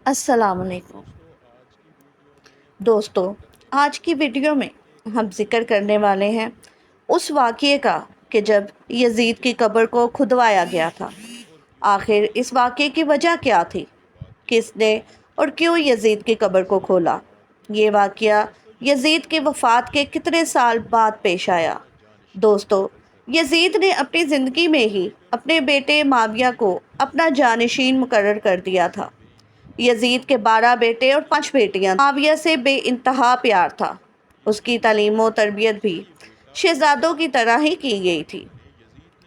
السلام علیکم دوستو، آج کی ویڈیو میں ہم ذکر کرنے والے ہیں اس واقعے کا کہ جب یزید کی قبر کو کھدوایا گیا تھا۔ آخر اس واقعے کی وجہ کیا تھی؟ کس نے اور کیوں یزید کی قبر کو کھولا؟ یہ واقعہ یزید کی وفات کے کتنے سال بعد پیش آیا؟ دوستو، یزید نے اپنی زندگی میں ہی اپنے بیٹے معاویہ کو اپنا جانشین مقرر کر دیا تھا۔ یزید کے 12 بیٹے اور 5 بیٹیاں۔ معاویہ سے بے انتہا پیار تھا۔ اس کی تعلیم و تربیت بھی شہزادوں کی طرح ہی کی گئی تھی۔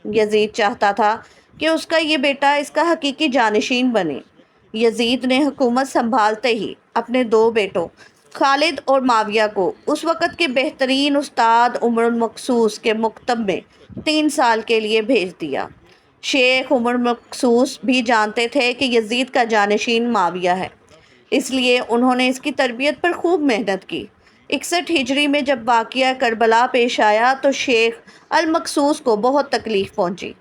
یزید چاہتا تھا کہ اس کا یہ بیٹا اس کا حقیقی جانشین بنے۔ یزید نے حکومت سنبھالتے ہی اپنے 2 بیٹوں خالد اور معاویہ کو اس وقت کے بہترین استاد عمر المقصوص کے مکتب میں 3 سال کے لیے بھیج دیا۔ شیخ عمر مقصوص بھی جانتے تھے کہ یزید کا جانشین معاویہ ہے، اس لیے انہوں نے اس کی تربیت پر خوب محنت کی۔ 61 ہجری میں جب واقعہ کربلا پیش آیا تو شیخ المقصوص کو بہت تکلیف پہنچی،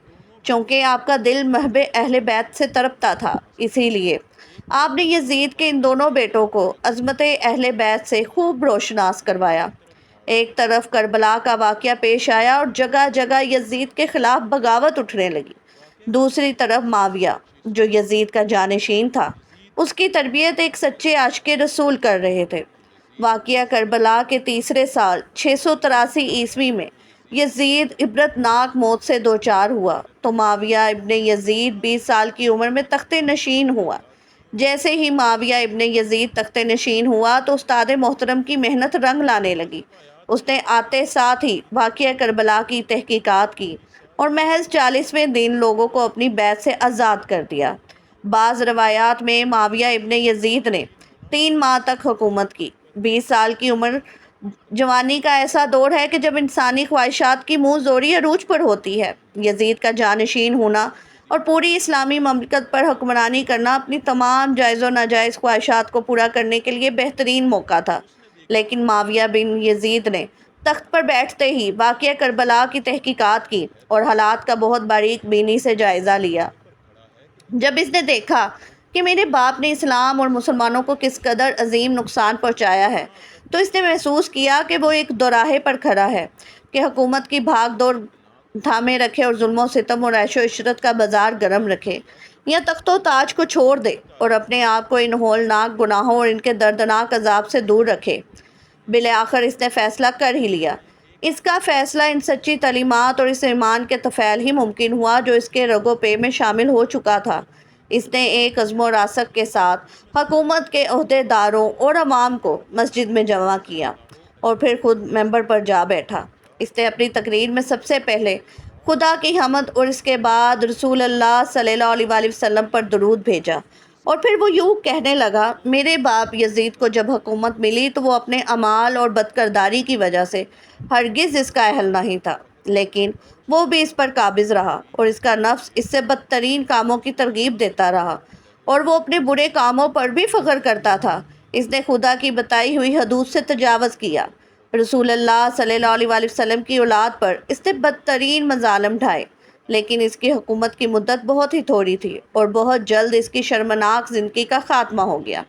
چونکہ آپ کا دل محب اہل بیت سے تڑپتا تھا۔ اسی لیے آپ نے یزید کے ان دونوں بیٹوں کو عظمت اہل بیت سے خوب روشناس کروایا۔ ایک طرف کربلا کا واقعہ پیش آیا اور جگہ جگہ یزید کے خلاف بغاوت اٹھنے لگی۔ دوسری طرف معاویہ، جو یزید کا جانشین تھا، اس کی تربیت ایک سچے عاشق رسول کر رہے تھے۔ واقعہ کربلا کے تیسرے سال 683 عیسوی میں یزید عبرت ناک موت سے دوچار ہوا تو معاویہ ابن یزید 20 سال کی عمر میں تخت نشین ہوا۔ جیسے ہی معاویہ ابن یزید تخت نشین ہوا تو استاد محترم کی محنت رنگ لانے لگی۔ اس نے آتے ساتھ ہی واقعہ کربلا کی تحقیقات کی اور محض 40ویں دن لوگوں کو اپنی بیعت سے آزاد کر دیا۔ بعض روایات میں معاویہ ابن یزید نے 3 ماہ تک حکومت کی۔ 20 سال کی عمر جوانی کا ایسا دور ہے کہ جب انسانی خواہشات کی منہ زوری عروج پر ہوتی ہے۔ یزید کا جانشین ہونا اور پوری اسلامی مملکت پر حکمرانی کرنا اپنی تمام جائز و ناجائز خواہشات کو پورا کرنے کے لیے بہترین موقع تھا، لیکن معاویہ بن یزید نے تخت پر بیٹھتے ہی واقعہ کربلا کی تحقیقات کی اور حالات کا بہت باریک بینی سے جائزہ لیا۔ جب اس نے دیکھا کہ میرے باپ نے اسلام اور مسلمانوں کو کس قدر عظیم نقصان پہنچایا ہے، تو اس نے محسوس کیا کہ وہ ایک دوراہے پر کھڑا ہے کہ حکومت کی بھاگ دوڑ تھامے رکھے اور ظلم و ستم اور عیش و عشرت کا بازار گرم رکھے، یا تخت و تاج کو چھوڑ دے اور اپنے آپ کو ان ہولناک گناہوں اور ان کے دردناک عذاب سے دور رکھے۔ بالآخر اس نے فیصلہ کر ہی لیا۔ اس کا فیصلہ ان سچی تعلیمات اور اس ایمان کے طفیل ہی ممکن ہوا جو اس کے رگ و پے میں شامل ہو چکا تھا۔ اس نے ایک عزم و راسخ کے ساتھ حکومت کے عہدے داروں اور عوام کو مسجد میں جمع کیا اور پھر خود ممبر پر جا بیٹھا۔ اس نے اپنی تقریر میں سب سے پہلے خدا کی حمد اور اس کے بعد رسول اللہ صلی اللہ علیہ وآلہ وسلم پر درود بھیجا، اور پھر وہ یوں کہنے لگا: میرے باپ یزید کو جب حکومت ملی تو وہ اپنے اعمال اور بدکرداری کی وجہ سے ہرگز اس کا اہل نہیں تھا، لیکن وہ بھی اس پر قابض رہا اور اس کا نفس اس سے بدترین کاموں کی ترغیب دیتا رہا، اور وہ اپنے برے کاموں پر بھی فخر کرتا تھا۔ اس نے خدا کی بتائی ہوئی حدود سے تجاوز کیا۔ رسول اللہ صلی اللہ علیہ وآلہ وسلم کی اولاد پر اس نے بدترین مظالم ڈھائے، لیکن اس کی حکومت کی مدت بہت ہی تھوڑی تھی اور بہت جلد اس کی شرمناک زندگی کا خاتمہ ہو گیا،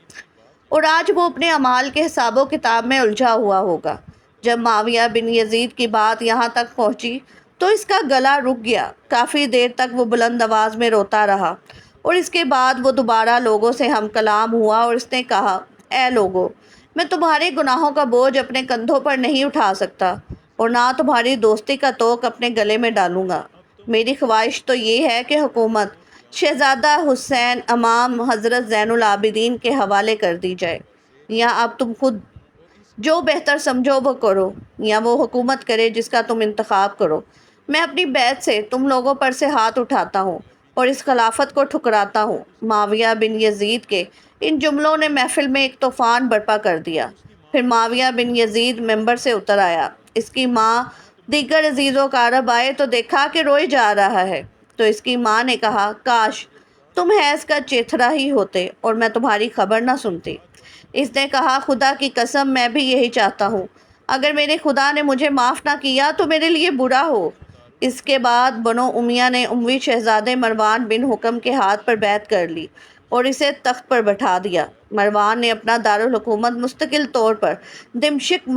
اور آج وہ اپنے اعمال کے حساب و کتاب میں الجھا ہوا ہوگا۔ جب معاویہ بن یزید کی بات یہاں تک پہنچی تو اس کا گلا رک گیا۔ کافی دیر تک وہ بلند آواز میں روتا رہا، اور اس کے بعد وہ دوبارہ لوگوں سے ہم کلام ہوا اور اس نے کہا: اے لوگو، میں تمہارے گناہوں کا بوجھ اپنے کندھوں پر نہیں اٹھا سکتا اور نہ تمہاری دوستی کا توق اپنے گلے میں ڈالوں گا۔ میری خواہش تو یہ ہے کہ حکومت شہزادہ حسین امام حضرت زین العابدین کے حوالے کر دی جائے، یا اب تم خود جو بہتر سمجھو وہ کرو، یا وہ حکومت کرے جس کا تم انتخاب کرو۔ میں اپنی بیعت سے تم لوگوں پر سے ہاتھ اٹھاتا ہوں اور اس خلافت کو ٹھکراتا ہوں۔ معاویہ بن یزید کے ان جملوں نے محفل میں ایک طوفان برپا کر دیا۔ پھر معاویہ بن یزید ممبر سے اتر آیا۔ اس کی ماں دیگر عزیز و اقارب آئے تو دیکھا کہ روئے جا رہا ہے، تو اس کی ماں نے کہا: کاش تم حیض کا چیتھڑا ہی ہوتے اور میں تمہاری خبر نہ سنتی۔ اس نے کہا: خدا کی قسم میں بھی یہی چاہتا ہوں، اگر میرے خدا نے مجھے معاف نہ کیا تو میرے لیے برا ہو۔ اس کے بعد بنو امیہ نے اموی شہزادے مروان بن حکم کے ہاتھ پر بیعت کر لی۔ اور اسے تخت پر بٹھا دیا۔ مروان نے اپنا دارالحکومت مستقل طور پر دمشق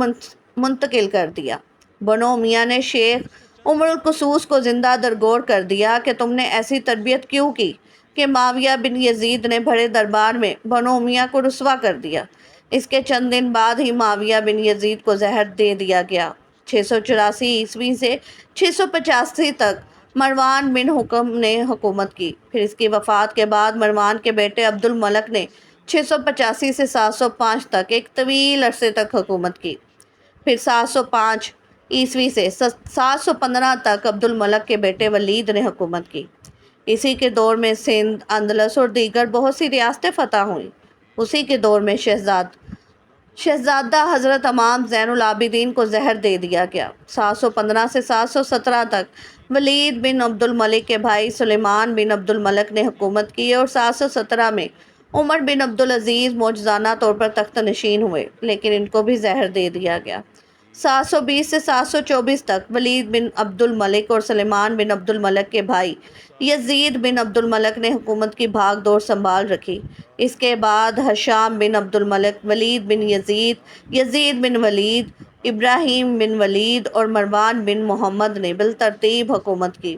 منتقل کر دیا۔ بنو امیہ نے شیخ عمر القصوص کو زندہ درگور کر دیا کہ تم نے ایسی تربیت کیوں کی کہ معاویہ بن یزید نے بڑے دربار میں بنو امیہ کو رسوا کر دیا۔ اس کے چند دن بعد ہی معاویہ بن یزید کو زہر دے دیا گیا۔ 684 سے 685 تک مروان بن حکم نے حکومت کی۔ پھر اس کی وفات کے بعد مروان کے بیٹے عبد الملک نے 685 سے 705 تک ایک طویل عرصے تک حکومت کی۔ پھر 705 سے 715 تک عبد الملک کے بیٹے ولید نے حکومت کی۔ اسی کے دور میں سندھ، اندلس اور دیگر بہت سی ریاستیں فتح ہوئیں۔ اسی کے دور میں شہزادہ حضرت امام زین العابدین کو زہر دے دیا گیا۔ 715 سے 717 تک ولید بن عبد الملک کے بھائی سلیمان بن عبد الملک نے حکومت کی اور 717 میں عمر بن عبدالعزیز معجزانہ طور پر تخت نشین ہوئے، لیکن ان کو بھی زہر دے دیا گیا۔ 720 سے 724 تک ولید بن عبد الملک اور سلیمان بن عبد الملک کے بھائی یزید بن عبد الملک نے حکومت کی بھاگ دوڑ سنبھال رکھی۔ اس کے بعد ہشام بن عبد الملک، ولید بن یزید، یزید بن ولید، ابراہیم بن ولید اور مروان بن محمد نے بالترتیب حکومت کی،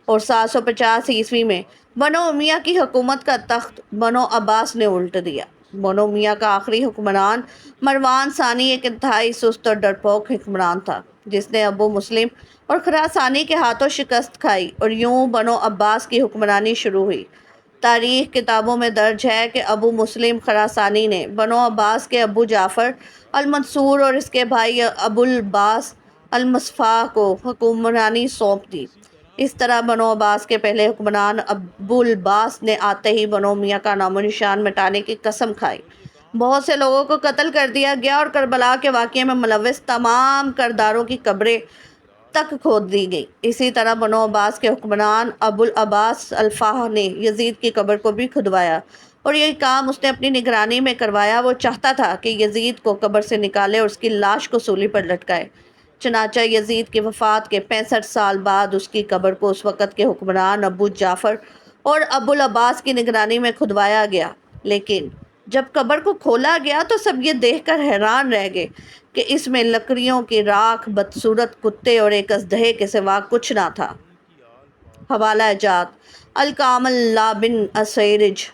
اور 750 میں بنو امیہ کی حکومت کا تخت بنو عباس نے الٹ دیا۔ بنو امیہ کا آخری حکمران مروان ثانی ایک انتہائی سست اور ڈرپوک حکمران تھا، جس نے ابو مسلم اور خراسانی کے ہاتھوں شکست کھائی، اور یوں بنو عباس کی حکمرانی شروع ہوئی۔ تاریخ کتابوں میں درج ہے کہ ابو مسلم خراسانی نے بنو عباس کے ابو جعفر المنصور اور اس کے بھائی ابو العباس المصفح کو حکمرانی سونپ دی۔ اس طرح بنو عباس کے پہلے حکمران ابو العباس نے آتے ہی بنو امیہ کا نام و نشان مٹانے کی قسم کھائی۔ بہت سے لوگوں کو قتل کر دیا گیا اور کربلا کے واقعے میں ملوث تمام کرداروں کی قبریں تک کھود دی گئی۔ اسی طرح بنو عباس کے حکمران ابو العباس الفاہ نے یزید کی قبر کو بھی کھدوایا، اور یہ کام اس نے اپنی نگرانی میں کروایا۔ وہ چاہتا تھا کہ یزید کو قبر سے نکالے اور اس کی لاش کو سولی پر لٹکائے۔ چنانچہ یزید کی وفات کے 65 سال بعد اس کی قبر کو اس وقت کے حکمران ابو جعفر اور ابو العباس کی نگرانی میں کھدوایا گیا۔ لیکن جب قبر کو کھولا گیا تو سب یہ دیکھ کر حیران رہ گئے کہ اس میں لکڑیوں کی راکھ، بدصورت کتے اور ایک اژدہے کے سوا کچھ نہ تھا۔ حوالہ جات: الکامل اللہ بن اسیرج،